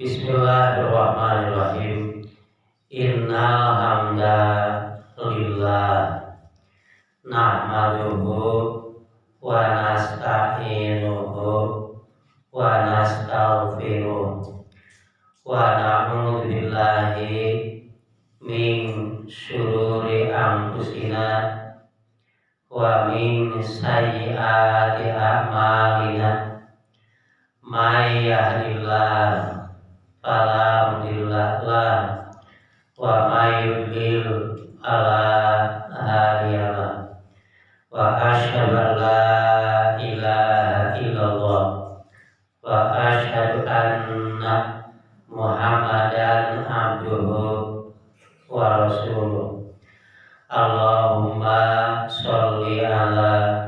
Bismillahirrahmanirrahim. Innal hamdalillah nahmaduhu wa nasta'inuhu wa nastaghfiruh wa na'udzu billahi min syururi anfusina wa min sayyiati a'malina. May yahdihillahu fala mudilla lahu wa may yudlil fala hadiya lahu wa asyhadu an la ilaha illallah wa asyhadu anna Muhammadan abduhu wa rasuluh. Allahumma sholli ala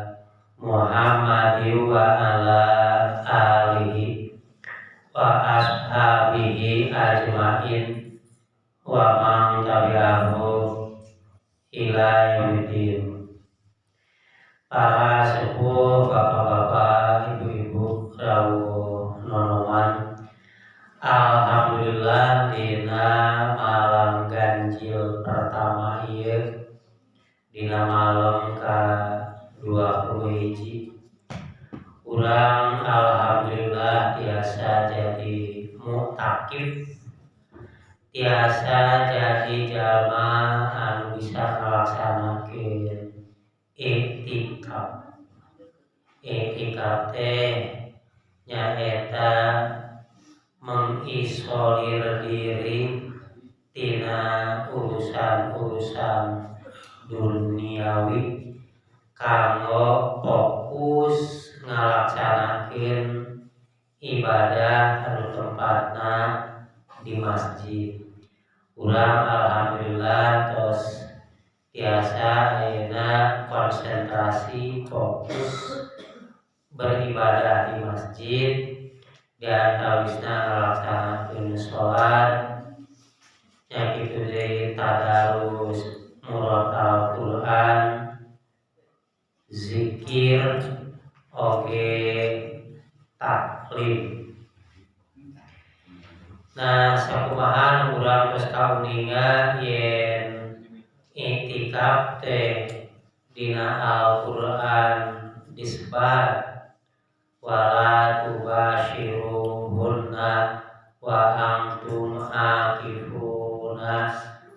Muhammadin wa ala alihi wa ashabihi ajmain wa man tabi'ahu ila yaumil. Para sepuh, bapak-bapak, ibu-ibu, rawuh nonoman, alhamdulillah dina malam ganjil pertama ieu dina malam ka-21 urang alhamdulillah tiasa jadi mu'takif, tiasa jadi jalma anu bisa ngalaksanakeun iktikaf. Iktikaf teh nyaeta mengisolir diri tina urusan-urusan duniawi kanggo fokus ngalaksanakeun ibadah anu tempatna di masjid. Urang alhamdulillah tos tiasa ayeuna konsentrasi fokus beribadah di masjid dan tawisna ngalaksanakeun sholat nya kitu deui tadarus murotal Quran, zikir, oge taklim. Nah, sakumaha urang tos kauningan yen iktikaf teh dina Al-Qur'an disebut wala tubashiruhunna wa antum akifuna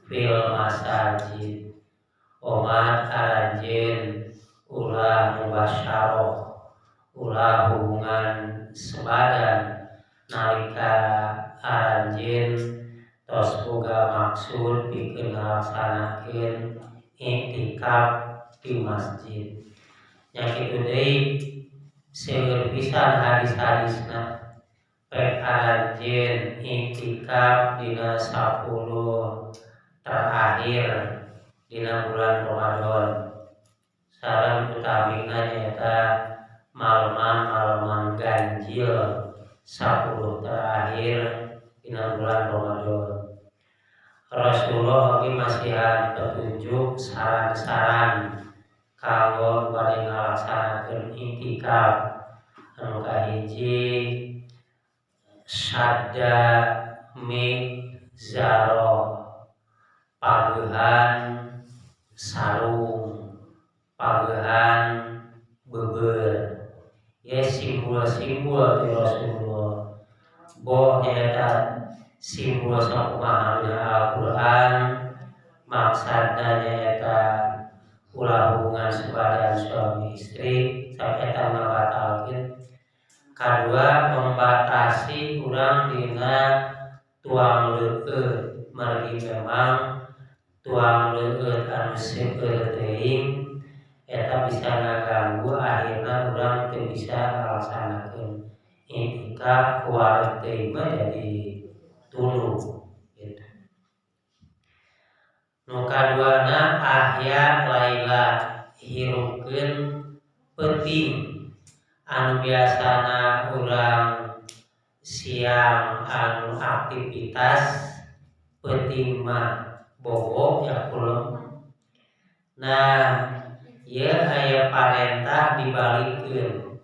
fil masajid. Omat aranjeun ulah mubasyarah, ulah hubungan sebadan nalika aranjeun tos boga maksud pikeun ngalaksanakeun iktikaf di masjid. Nya kitu deui seueur pisan hadis-hadisna pek aranjeun iktikaf dina 10 terakhir dina bulan Ramadan. Sareng utamina nyaeta malaman ganjil 10 terakhir dina bulan Ramadan. Rasulullah oge masihan petunjuk saran-saran kanggo bade ngalaksanakeun iktikaf. Anu kahiji sadda mizaro, pageuhan sarung, pageuhan beubeur. Ye simbol-simbol ti Rasulullah. Boh nyaeta simbol sakumaha dina Al-Qur'an, maksadna nyaeta ulah hubungan sebadan suami istri saeta ngabatalkeun. Kadua membatasi urang dina tuang leukeut, margi memang tuang leukeut anu seueur teuing eta bisa ngaganggu akhirna urang teu bisa ngalaksanakeun iktikaf kuareg teuing mah jadi tuluy gitu. Nu kaduana ahya laila, hirupkeun peuting anu biasana urang siang anu aktivitas peuting mah bobo ya kulem. Nah, ieu aya parentah dibalikeun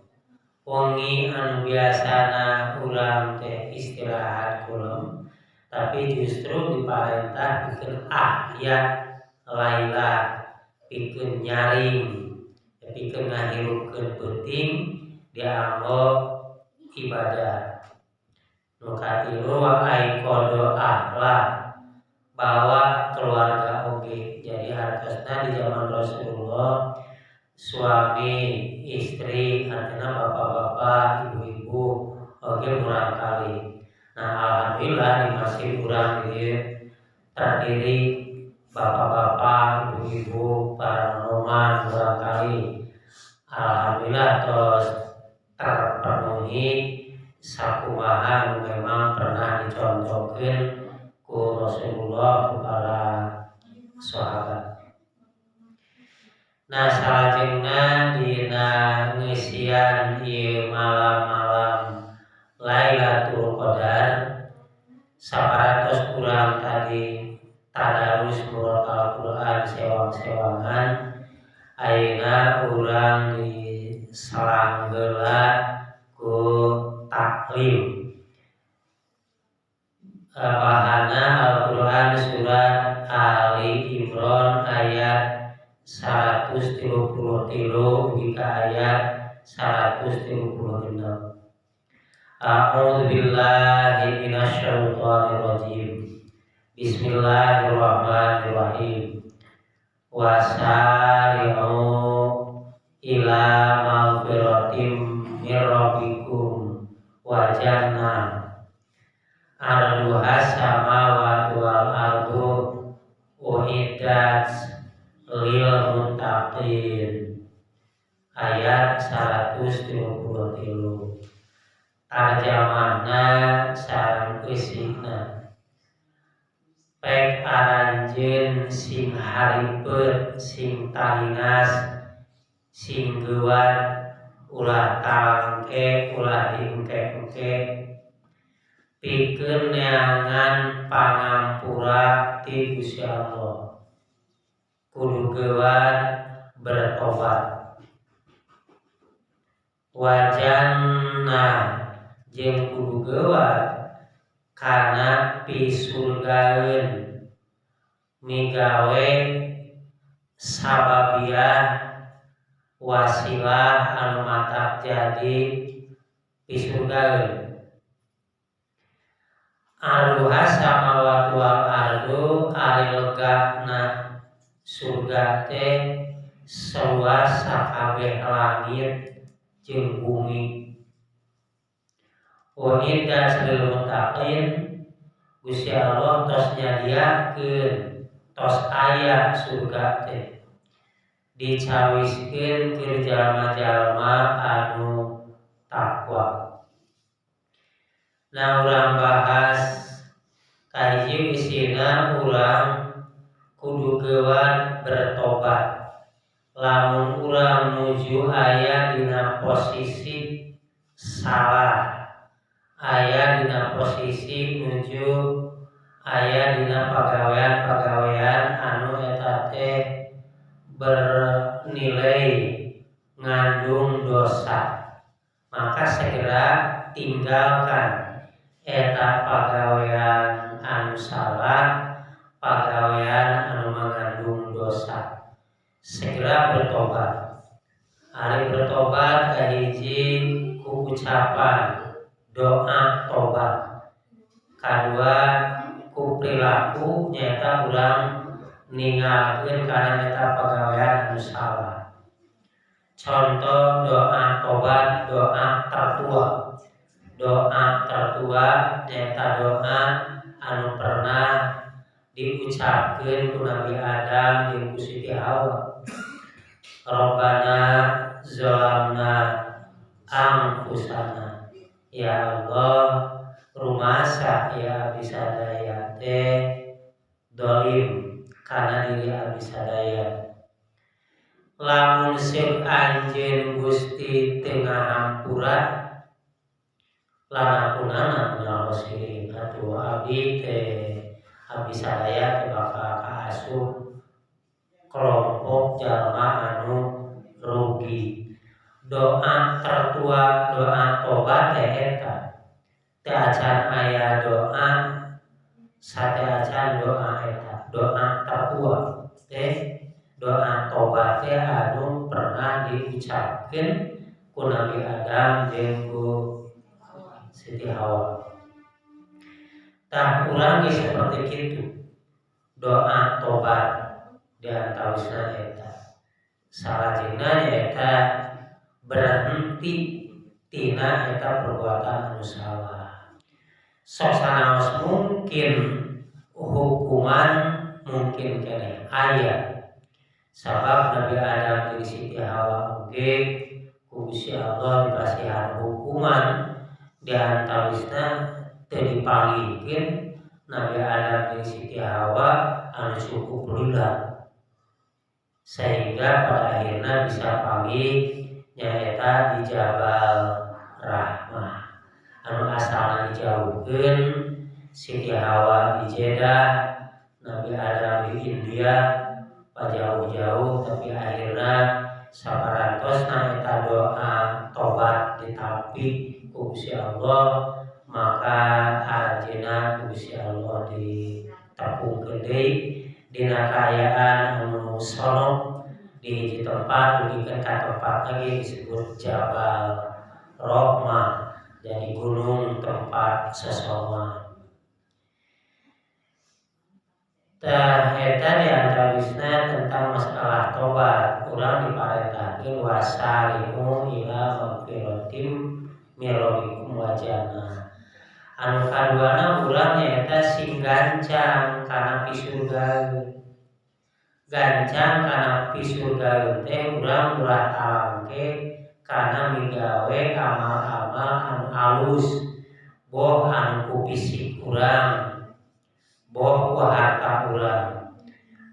wengi anu biasana urang teh istirahat kulum, tapi justru diparentah pikeun ahya laila, pikeun nyaring, pikeun ngahirupkeun penting dianggo ibadah. Nu katilu wa aiqodo ahla, bahwa keluarga oge. Jadi hartosna di zaman Rasulullah suami istri artinya bapak-bapak ibu-ibu oge murang kali. Nah alhamdulillah di masjid urang ieu terdiri bapak-bapak ibu-ibu para noman murang kali. Alhamdulillah terus terpenuhi sakumaha nu memang pernah dicontohkeun ku Rasulullah kepada sahabat. Nah salajengna dina ngisian ieu malam-malam Lailatul Qadar saparatos urang tadi tadarus murotal Quran sewang-sewangan, ayeuna urang disalanggeula ku taklim. Bahana Al-Quran surat Ali Imran ayat 133 hingga ayat 136. A'udzu billahi minasyaitonir rajim. Bismillahirrahmanirrahim. Wasari'u ila maghfiratin mir rabbikum wa jannah arduha samawati wal ardu uiddat lil muttaqin. Ayat 133. Tarjamahna sareng isina. Pek aranjeun sing haripet, sing talinas, sing geuwat, ulah tangke, ulah diengke-engke, pikeun neangan pangampura ti Gusti Allah. Kudu geuwat bertobat. Wajannah jeung kudu geuwat kana pisurgaeun migawe sababiah wasilah anu matak jadi pisurgaeun. Arduha samawati wal ardu ari legana surga teh seluas sakabeh langit jeung bumi. Uiddat lil muttaqin, Gusti Allah tos nyadiakeun, tos aya surga teh dicawiskeun keur jalma-jalma anu takwa. Nah urang bahas kahiji isina urang kudu geuwat bertobat. Lamun urang nuju aya dina posisi salah, aya dina posisi nuju aya dina pagawean-pagawean anu eta teh bernilai ngandung dosa, maka segera tinggalkan eta pagawean anu salah, pagawean anu mengandung dosa. Segera bertobat. Ari bertobat kahiji ku ucapan doa tobat. Kadua ku perilaku nyata urang ninggalkeun kana nyata pagawean anu salah. Contoh doa tobat, doa tertua. Doa tertua nyata doa anu pernah diucapkeun ku Nabi Adam jeung ku Siti Hawa. Rabbana zalamna anfusana. Ya Allah, rumasa ya abdi sadaya teh dolim kana diri abdi sadaya. Lamun sir anjeun Gusti teu ngahampura, lanapunana punya Rasulin atuh abdi teh abdi sadaya teh bakal kaasup kelompok jalma anu rugi. doa tertua doa tobat eta teu acan aya doa sate acan doa eta doa tertua doa tobat teh anu pernah diucapkeun ku Nabi Adam jeung ku Siti Hawa. Tah urang ge seperti kitu doa tobat diantawisna eta salajengna eta berhenti tina eta perbuatan anu salah. Sok sanaos mungkin hukuman mungkin keneh aya sabab Nabi Adam jeung Siti Hawa oge ku Gusti Allah dipasihan hukuman diantawisna teu dipanggihkeun Nabi Adam jeung Siti Hawa anu cukup leulang sehingga pada akhirnya bisa panggih nyaeta di Jabal Rahmah anu asalna dijauhkeun Siti Hawa di Jeddah Nabi Adam di India jauh-jauh tapi akhirnya saparantosna eta doa tobat ditampi ku Gusti Allah maka ajeuna ku Gusti Allah ditepungkeun deui dina kaayaan anu sono di hiji tempat dugikeun ka tempat lagi disebut Jabal Rahmah jadi gunung tempat sesoma. Tah eta diantawisna tentang masalah tobat urang diparentahkeun wasari'u ila magfiratim min rabbikum wa jannah. Anu kaduana urang nyaeta sing gancang kana pisurgaeun. Gancang kana pisurgaeun teh urang ulah talangke kana migawe amal-amal anu alus boh anu ku fisik urang boh ku harta urang.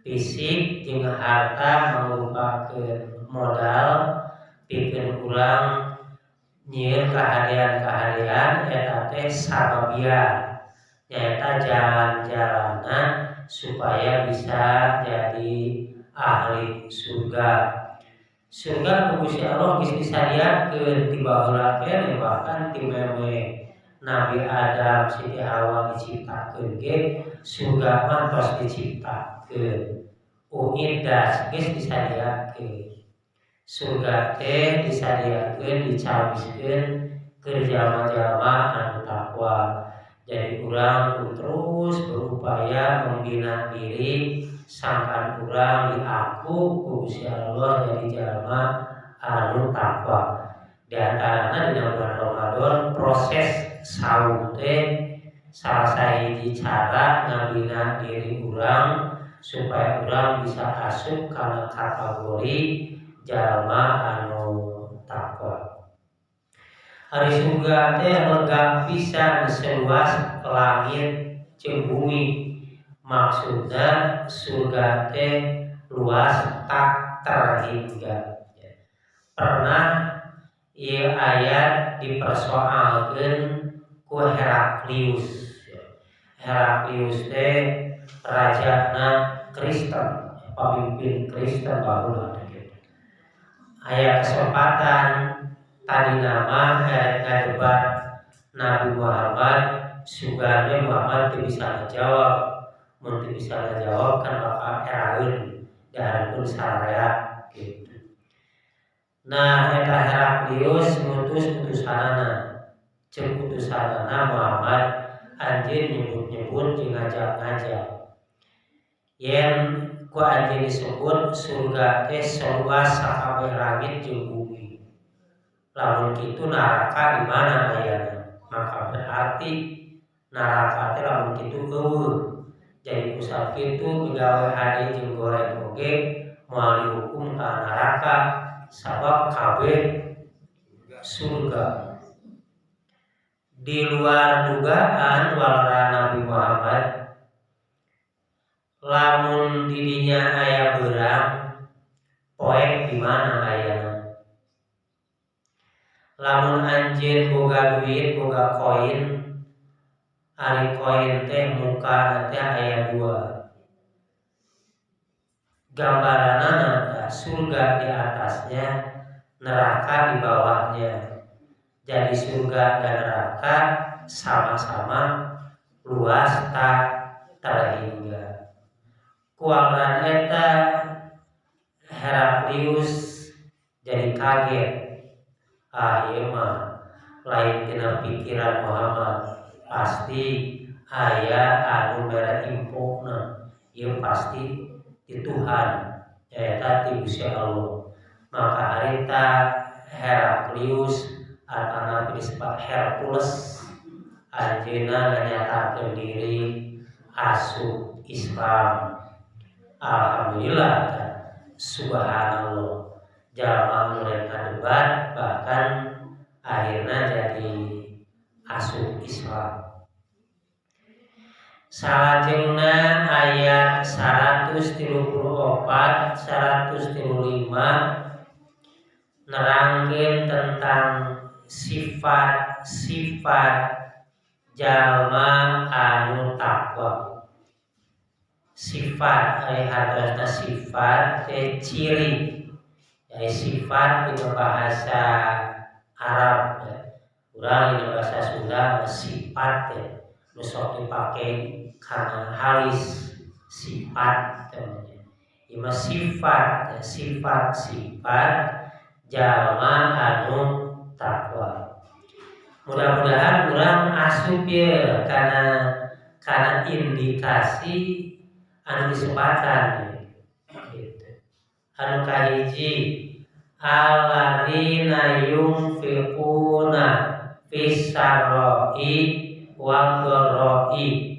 Fisik jeung harta mangrupakeun modal pikeun urang nyieun kahadean-kahadean eta teh sababia nyaeta jalan-jalanan supaya bisa jadi ahli surga. Surga ku Gusti Allah geus disadiakeun ti baheula keneh bahkan ti meme Nabi Adam Siti Hawa diciptakeun ge surga mah tos diciptakeun. Uiddas geus disadiakeun. Surga teh disadiakeun dicawiskeun keur jalma-jalma anu takwa. Jadi urang terus berupaya membina diri sangkan urang diaku ku Gusti Allah jadi jalma anu takwa. Di antarana dina bulan Ramadan proses saum teh salah sahiji cara ngabina diri urang supaya urang bisa asup kana kategori jalma anu takwa. Ari surga teh lega pisan seluas langit jeung bumi. Maksudna surga teh luas tak terhingga. Pernah ieu ayat dipersoalkeun ku Heraklius. Heraklius teh rajana Kristen, pemimpin Kristen baheula gitu. Aya kesempatan tadi nama ngadebat Nabi Muhammad sugane Muhammad teu bisa ngajawab. Mun teu bisa ngajawab kan bakal eraeun dahareun sararea gitu. Nah, eta Heraklius ngutus utusanana. Jeung utusanana Muhammad anjeun nyebut-nyebut jeung ngajak-ngajak. Yen ku anjeun disebut surga teh seluas sakabeh langit jeung bumi. Lamun kitu neraka di mana ayana? Maka berarti neraka teh lamun kitu eueuh. Jadi pusat kitu migawe hade jeung goreng oge moal dihukum ka neraka sabab kabeh surga. Di luar dugaan walara Nabi Muhammad lamun didinya aya beurang poek di mana ayana. Lamun anjeun boga duit boga koin ari koin teh mukana teh aya dua. Gambaranana ada surga di atasnya neraka di bawahnya. Jadi surga dan neraka sama-sama luas tak terhingga. Kuangran eta Heraklius jadi kaget. Ieu mah lain tina pikiran Muhammad, pasti aya anu mere impokna. Ieu pasti di Tuhan, eta ti Gusti Allah. Maka harita Heraklius atau disebut Hercules anjeunna nganyatakeun diri asup Islam. Alhamdulillah, subhanallah. Jalma mereka debat bahkan akhirnya jadi asup Islam. Salajengna ayat 134 135 nerangkeun tentang sifat-sifat jalma anu takwa. Sifat hartosna sifat ciri. Sifat di bahasa Arab, urang di bahasa Sunda sifat nu sok dipake karena halis sifat namanya. Ima sifat jalma anu takwa. Mudah-mudahan urang asup ya karena indikasi anu disebatan gitu. Anu kahiji alladzina yunfiquna fis-sarra'i wad-dharra'i.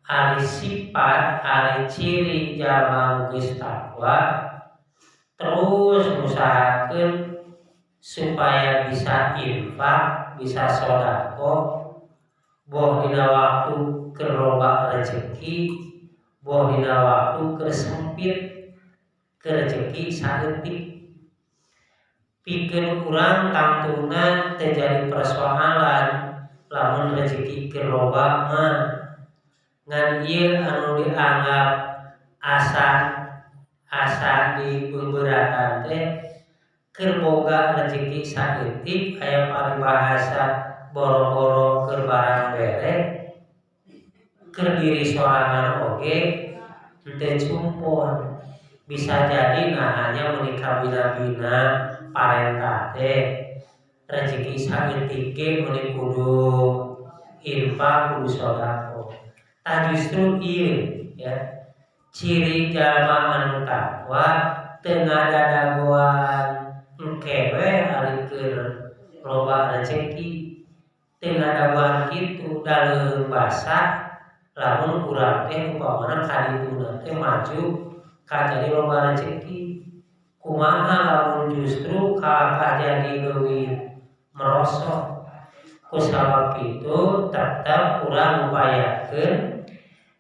Ari sifat, ari ciri jalma geus takwa terus ngusahakeun supaya bisa infak, bisa sedekah, boh dina waktu keur loba rezeki, boh dina waktu keur sempit rezeki saeutik. Pikeun urang tangtuna teu jadi persoalan lamun rezeki keur loba mah. Ngan ieu anu dianggap asa di beberatan teh keur boga rezeki saeutik aya paribahasa boro-boro keur barang bere keur diri sorangan oge teu cumpon. Bisa jadi hanya menikah bina-bina parentah teh rezeki saeutik ge meuni kudu infak kudu sedekah. Justru ieu ya ciri jalma anu takwa teu ngadadagoan engkewe ari keur loba rezeki, teu ngadadagoan kitu daleuheung basa lamun urang teh upamana kadituna teh maju ka jadi loba rezeki. Kumaha lamun justru ka jadi leuwih merosot. Kusabab kitu tetep urang ngupayakeun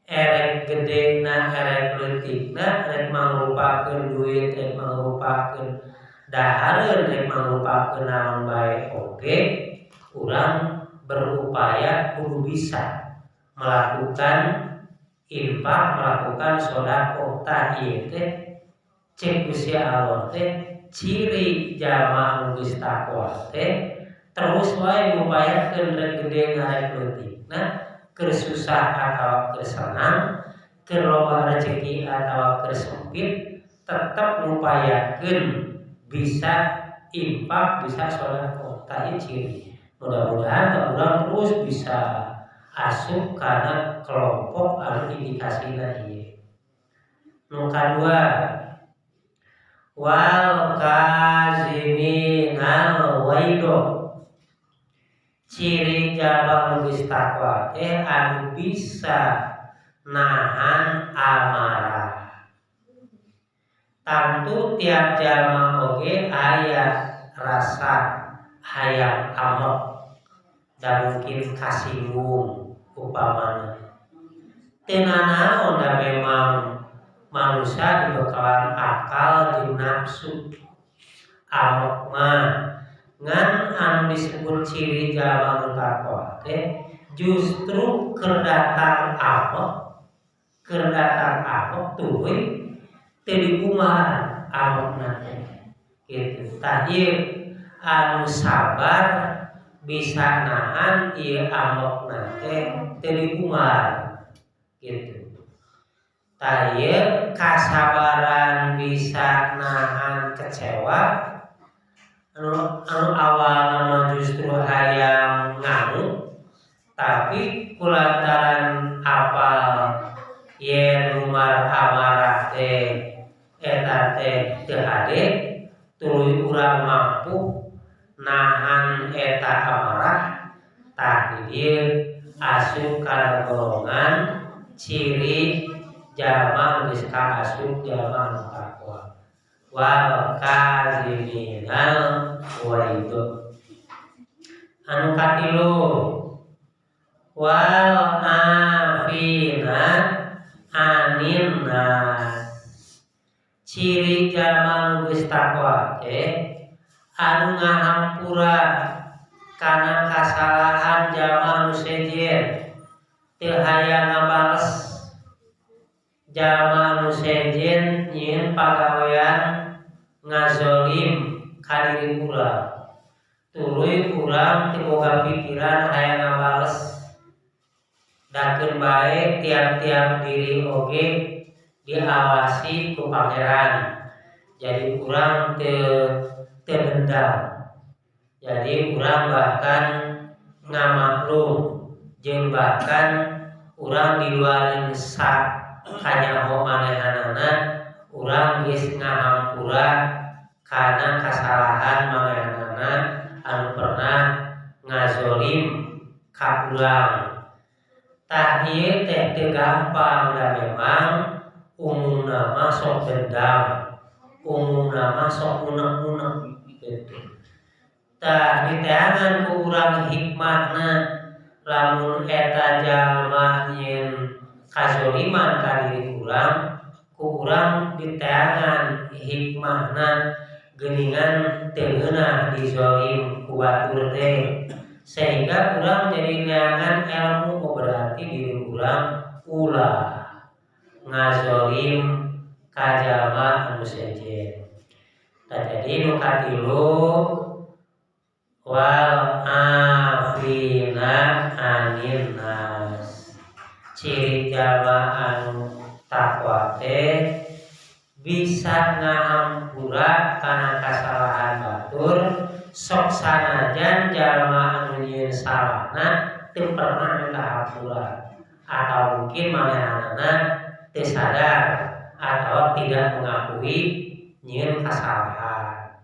erek gedena erek leutikna rek mangrupakeun duit, rek mangrupakeun dahareun, rek mangrupakeun naon bae oge urang berupaya kudu bisa melakukan infak, melakukan sedekah. Tah ieu teh cek Gusti Allah teh ciri jalma anu geus takwa teh terus wae ngupayakeun rek gede ngarek leutikna keur susah atawa keur senang, keur loba rezeki atawa keur sempit, tetep ngupayakeun bisa infak, bisa sedekah. Tah ieu ciri. Mudah-mudahan urang terus bisa asup kana kelompok anu indikasina ieu. Nu kadua wal kaziminal ghaido. Ciri jalma nu geus takwa teh anu bisa nahan amarah. Tentu tiap jalma oge aya rasa hayang amok dan mungkin kasinggung upamana. Teu nanaon da memang manusia dibekalan akal jeung nafsu. Amok mah ngan anu disebut ciri jalma nu takwa teh justru keur datang amok tuluy teu diumar amokna teh. gitu. Tah ieu anu sabar bisa nahan ieu ambokna teh teu diumar gitu. Tah ieu kasabaran bisa nahan kecewa anu awalna mah justru hayang ngamuk tapi kulantaran apal yen umar amarah teh eta teh teu hade tuluy urang mampu nahan eta amarah tah di dieu asup kana golongan ciri jalma geus kaasup jalma anu takwa wal kaziminal ghaidh. Anu katilu wal afina anin nas. Ciri jalma anu geus takwa teh anu ngahampura kana kasalahan jalma anu sejen, teu hayang ngabales. Jalma anu sejen nyieun pagawean ngazolim ka diri urang, tuluy urang teu boga pikiran hayang ngabales. Dakeun bae tiap-tiap diri oge diawasi ku pangeran. Jadi urang teu dendam. Jadi urang bahkan ngamaklum jeung bahkan urang di luareun kanyaho manehanana urang geus ngahampura kana kasalahan manehanana anu pernah ngazolim ka urang. Tah ieu teh teu gampang da memang umumna mah sok dendam, umumna mah sok unek-unek gitu. Tah diteangan ku urang hikmahna lamun eta jalma nyieun kazoliman ka diri urang, ku urang diteangan hikmahna geuningan teu ngeunah dizolim ku batur teh. Sehingga urang jadi neangan ilmu berarti diri urang ulah ngazolim ka jalma anu sejen. Tah jadi nu katilu wal afina anin nas. Ciri jalma anu takwa teh bisa ngahampura kana kasalahan batur sok sanajan jalma anu nyieun salahna teu pernah ngahampura atau mungkin manehanana teu sadar atau tidak mengakui nyieun kasalahan.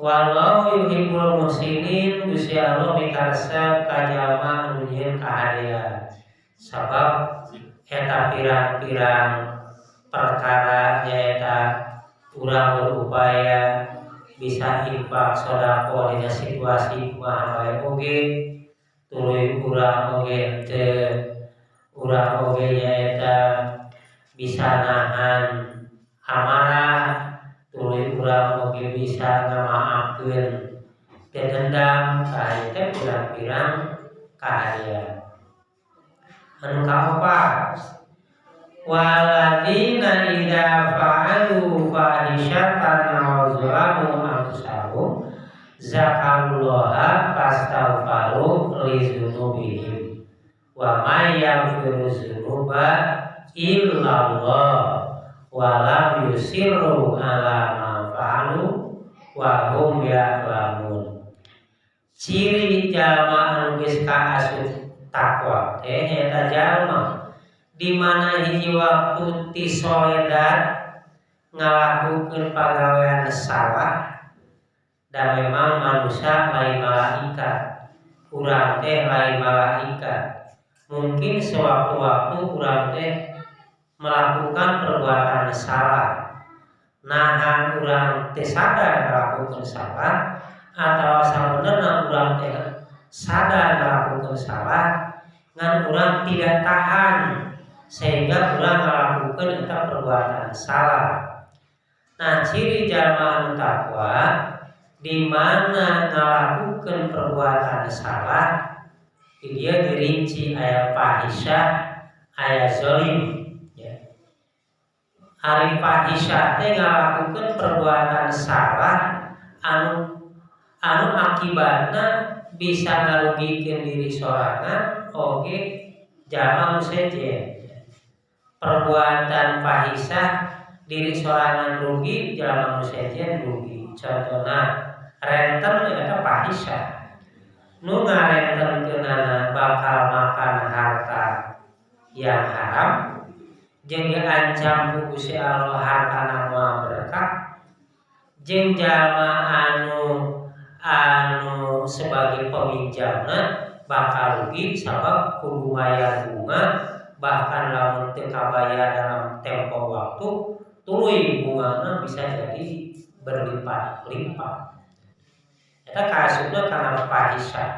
Wallahu yuhibbul muhsinin. Gusti Allah mikarsa ka jalma anu nyieun kahadean. Sabab eta pirang-pirang perkara nyaeta urang berupaya bisa infak sedekah dina situasi kumaha bae oge, tuluy urang oge urang oge nyaeta bisa nahan amarah, tuluy urang oge bisa ngamaafkeun teu dendam. Tah teh pirang-pirang kahadean. Anu kaopat waladina idza fa'alu fahishatan aw zalamu anfusahum zakarullaha fastaghfaru lidzunubihim wa may yaghfiru dzunuba illallah wa lam yusirru ala ma fa'alu wa hum ya'lamun. Ciri jalma anu geus kaasup takwa teh eta jalma di mana hiji waktu ti soledad ngalakukeun pagawean salah dan memang manusia lain malaikat, urang teh lain malaikat. Mungkin sewaktu-waktu urang teh melakukan perbuatan salah, nahan urang teh sadar ngalakukeun salah atau sabenerna urang teh sadar ngalakukeun salah ngan urang tidak tahan sehingga urang ngalakukeun eta perbuatan salah. Nah, ciri jalma anu takwa di mana ngalakukeun perbuatan salah dia dirinci aya fahisyah, aya zalim ya. Ari fahisyah teh ngalakukeun perbuatan salah anu akibatna bisa ngarugikeun diri sorangan oge jalma nu sejen. Perbuatan fahisyah diri sorangan rugi, jalma nu sejen rugi. Contohna renten eta fahisyah. Nu ngarentenkeunana bakal makan harta yang haram jeung diancam ku Gusti Allah hartana moal berkah, jeung jalma anu sebagai peminjamna bakal rugi sabab kudu bayar bunga, bahkan lamun teu kabayar dalam tempo waktu tuluy bungana bisa jadi berlipat-lipat. Eta kasusna kana fahisyah.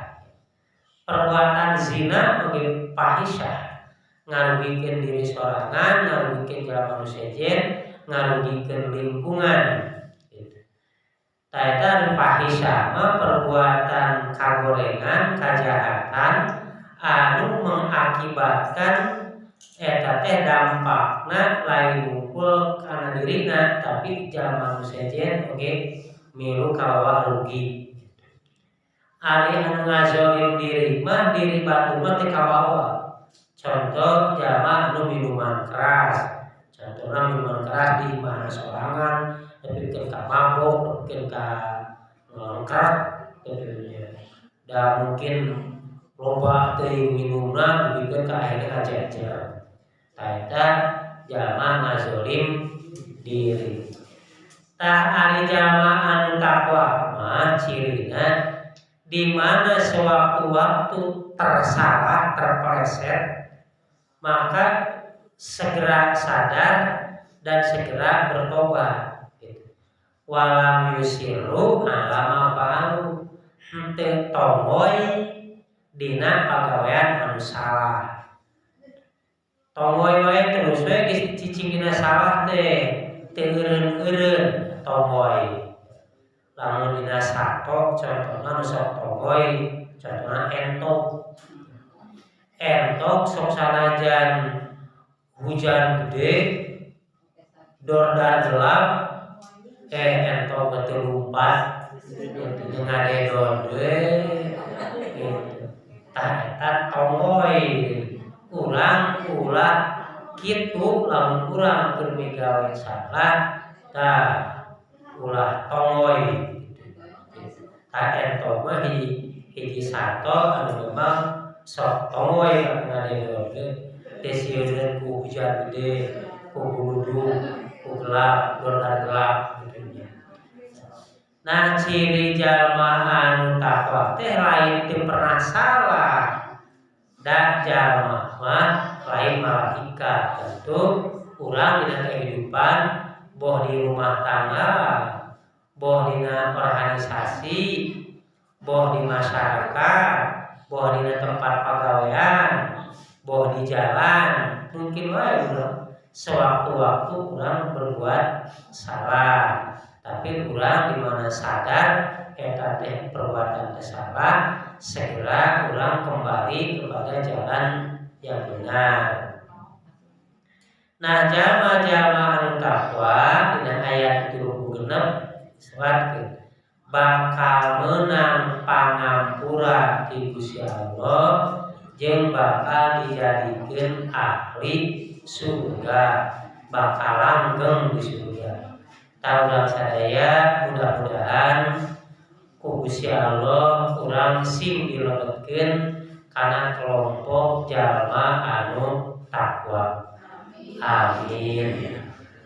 Perbuatan zina oge fahisyah. Ngarugikeun diri sorangan, ngarugikeun jalma nu sejen, ngarugikeun lingkungan. Tah eta fahisyah mah perbuatan kagorengan, kajahatan anu mengakibatkan eta teh dampakna lain unggul kana dirina tapi jalma nu sejen oge milu kabawa rugi. Ari anu ngazolim diri mah diri batu mah teh kabawa. Contoh jalma anu minuman keras. Contohna minuman keras di mana sorangan, nepikeun ka mabok, nepikeun ka ngangkat, dan mungkin loba teuing minumna nepikeun ka akhirna kajejer. Tah eta jalma ngazolim diri. Tah ari jalma anu takwa mah cirina di mana sewaktu-waktu tersalah, terpeleset, maka segera sadar dan segera bertobat. Walam yusiru ala ma fa'alu, henteu tongoy dina pagawean anu salah. Tongoy wae terus wae cicing dina salah teh teu eureun-eureun tongoy. Lamun dina sato contohna nu sok tongoy, contohna entok. Entok sok sanajan hujan gede, dordar gelap, entok betul lumpat, ngadedon deui. Tah eta tongoy, urang ulah kitu lamun urang keur migawe salah, tah ulah tongoy. Tah entok mah hiji sato anu memang sok tongoy ngadedon teh sieun ku hujan gede, ku guludug, ku gelap, dordar gelap gitu. Nah ciri jalma anu takwa teh lain teu pernah salah. Da jalma mah lain malaikat. Tentu urang dina kehidupan boh di rumah tangga, boh dina organisasi, boh di masyarakat, boh dina tempat pagawean, boh di jalan, mungkin wae urang sewaktu-waktu urang berbuat salah. Tapi urang di mana sadar eta teh perbuatan salah, segera urang kembali kepada jalan yang benar. Nah, jalma-jalma anu takwa dina ayat 36 disebutkeun bakal menang pangampura ti Gusti Allah jeung bakal dijadikeun ahli surga, bakal langgeng di surga. Tahu sadaya mudah-mudahan ku Gusti Allah urang sim dilebetkeun kana kelompok jalma anu takwa. Amin.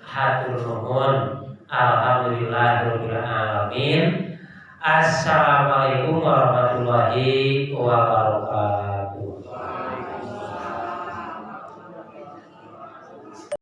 Hatur nuhun. Alhamdulillahirabbil alamin. Assalamualaikum warahmatullahi wabarakatuh.